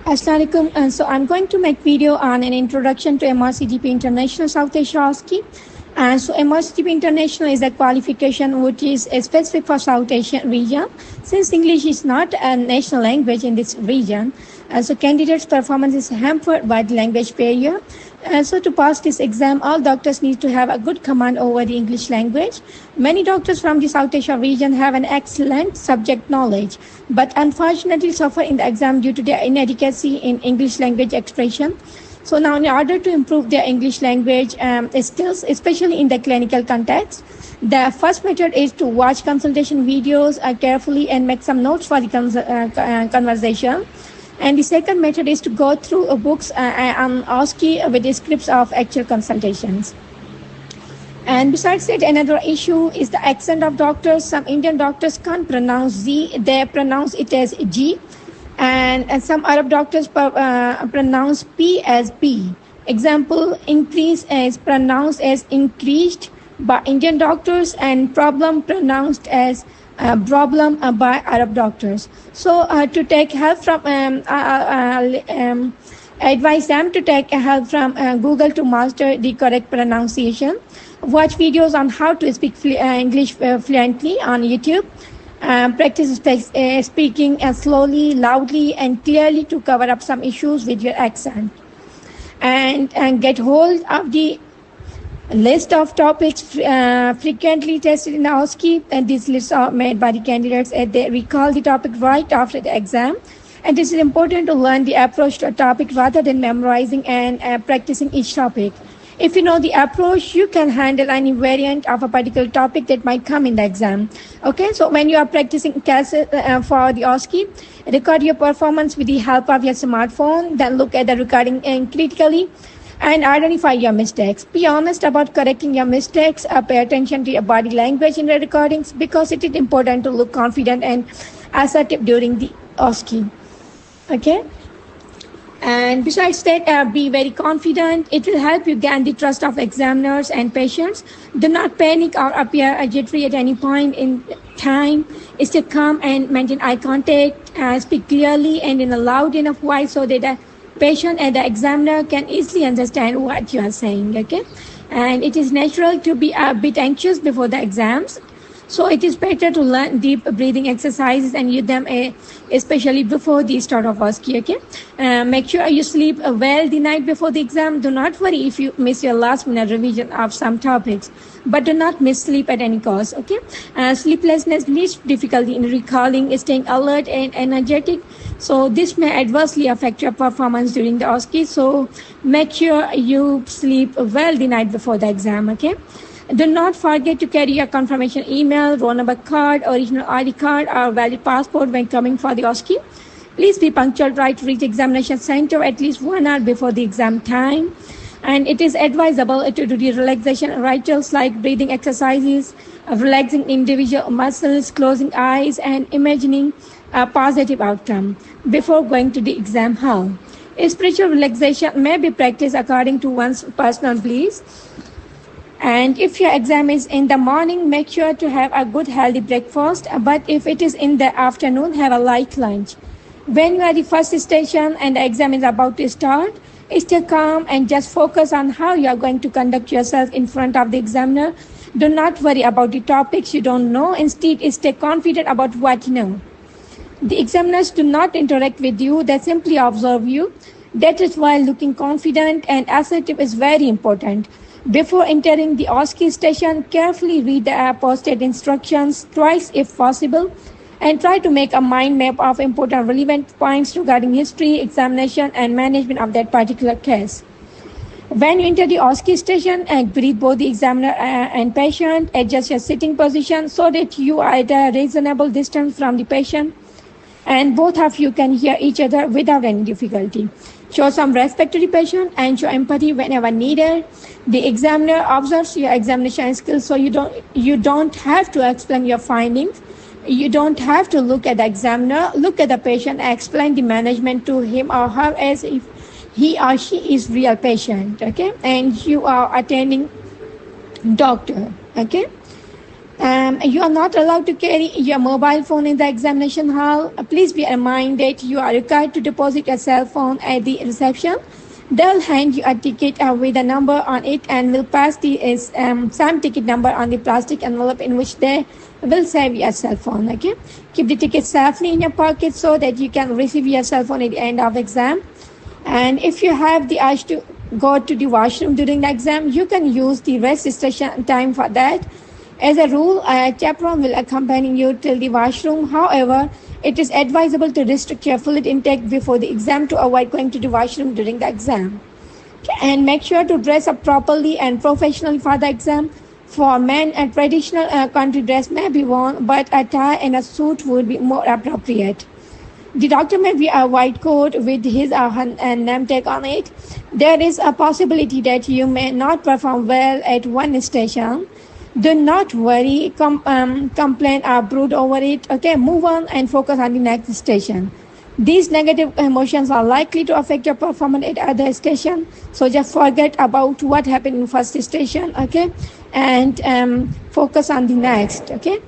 Assalamualaikum. So I'm going to make video on an introduction to MRCGP International South Asia OSCE. So MRCGP International is a qualification which is specific for South Asian region. Since English is not a national language in this region, so candidates' performance is hampered by the language barrier. So to pass this exam, all doctors need to have a good command over the English language. Many doctors from the South Asia region have an excellent subject knowledge, but unfortunately suffer in the exam due to their inadequacy in English language expression. So now in order to improve their English language skills, especially in the clinical context, the first method is to watch consultation videos carefully and make some notes for the conversation. And the second method is to go through books on OSCE with the scripts of actual consultations. And besides that, another issue is the accent of doctors. Some Indian doctors can't pronounce Z, they pronounce it as G. And some Arab doctors pronounce P as P. Example, increase is pronounced as increased by Indian doctors and problem pronounced as problem by Arab doctors. So to take help from, advise them to take help from Google to master the correct pronunciation. Watch videos on how to speak English fluently on YouTube. Practice speaking slowly, loudly, and clearly to cover up some issues with your accent. And get hold of the list of topics frequently tested in OSCE, and these lists are made by the candidates and they recall the topic right after the exam. And this is important to learn the approach to a topic rather than memorizing and practicing each topic. If you know the approach, you can handle any variant of a particular topic that might come in the exam. Okay, so when you are practicing classes for the OSCE, record your performance with the help of your smartphone, then look at the recording critically and identify your mistakes. Be honest about correcting your mistakes. Pay attention to your body language in the recordings because it is important to look confident and assertive during the OSCE. Okay. And besides that, be very confident. It will help you gain the trust of examiners and patients. Do not panic or appear jittery at any point in time. Stay calm and maintain eye contact. Speak clearly and in a loud enough voice so that the patient and the examiner can easily understand what you are saying. Okay, and it is natural to be a bit anxious before the exams. So it is better to learn deep breathing exercises and use them especially before the start of OSCE. Okay, make sure you sleep well the night before the exam. Do not worry if you miss your last minute revision of some topics, but do not miss sleep at any cost. Okay, sleeplessness leads to difficulty in recalling, staying alert and energetic. So this may adversely affect your performance during the OSCE. So make sure you sleep well the night before the exam. Okay. Do not forget to carry your confirmation email, roll number card, original ID card, or valid passport when coming for the OSCE. Please be punctual, right to reach examination center at least 1 hour before the exam time. And it is advisable to do the relaxation rituals like breathing exercises, relaxing individual muscles, closing eyes, and imagining a positive outcome before going to the exam hall. Spiritual relaxation may be practiced according to one's personal beliefs. And if your exam is in the morning, make sure to have a good healthy breakfast. But if it is in the afternoon, have a light lunch. When you are at the first station and the exam is about to start, stay calm and just focus on how you are going to conduct yourself in front of the examiner. Do not worry about the topics you don't know. Instead, stay confident about what you know. The examiners do not interact with you. They simply observe you. That is why looking confident and assertive is very important. Before entering the OSCE station, carefully read the posted instructions twice if possible and try to make a mind map of important relevant points regarding history, examination, and management of that particular case. When you enter the OSCE station, greet both the examiner and patient. Adjust your sitting position so that you are at a reasonable distance from the patient and both of you can hear each other without any difficulty. Show some respect to the patient and show empathy whenever needed. The examiner observes your examination skills, so you don't have to explain your findings. You don't have to look at the examiner. Look at the patient and explain the management to him or her as if he or she is real patient. Okay, and you are attending doctor. Okay. You are not allowed to carry your mobile phone in the examination hall. Please be reminded you are required to deposit your cell phone at the reception. They'll hand you a ticket with a number on it and will pass the same ticket number on the plastic envelope in which they will save your cell phone. Okay, keep the ticket safely in your pocket so that you can receive your cell phone at the end of exam. And if you have the urge to go to the washroom during the exam, you can use the rest station time for that. As a rule, a chaperone will accompany you till the washroom. However, it is advisable to restrict your fluid intake before the exam to avoid going to the washroom during the exam. Okay, and make sure to dress up properly and professionally for the exam. For men, a traditional country dress may be worn, but a tie and a suit would be more appropriate. The doctor may wear a white coat with his or her name tag on it. There is a possibility that you may not perform well at one station. Do not worry, complain or brood over it. Okay, move on and focus on the next station. These negative emotions are likely to affect your performance at other station. So just forget about what happened in first station, okay, and focus on the next, okay.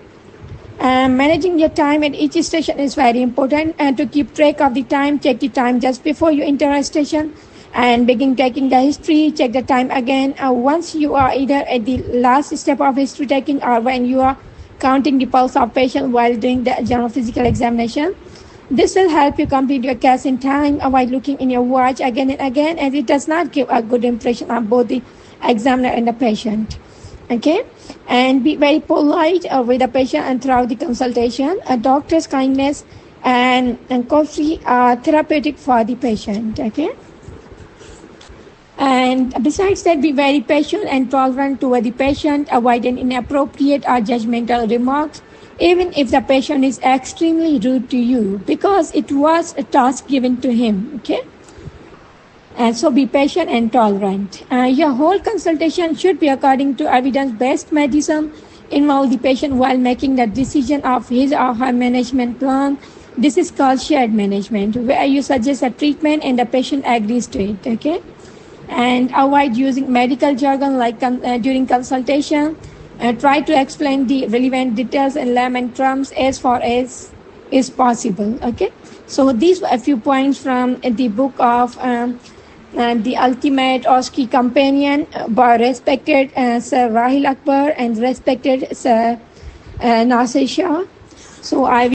Managing your time at each station is very important. And to keep track of the time, check the time just before you enter a station and begin taking the history. Check the time again once you are either at the last step of history taking or when you are counting the pulse of patient while doing the general physical examination. This will help you complete your case in time. Avoid looking in your watch again and again, as it does not give a good impression of both the examiner and the patient. Okay, and be very polite with the patient and throughout the consultation. A doctor's kindness and courtesy are therapeutic for the patient. Okay. And besides that, be very patient and tolerant toward the patient. Avoid an inappropriate or judgmental remarks, even if the patient is extremely rude to you, because it was a task given to him. Okay. And so be patient and tolerant. Your whole consultation should be according to evidence-based medicine. Involve the patient while making the decision of his or her management plan. This is called shared management, where you suggest a treatment and the patient agrees to it. Okay. And avoid using medical jargon like during consultation. Try to explain the relevant details in layman terms as far as is possible. Okay, so these were a few points from the book of The Ultimate OSCE Companion by respected Sir Rahil Akbar and respected Sir Nasir Shah. So I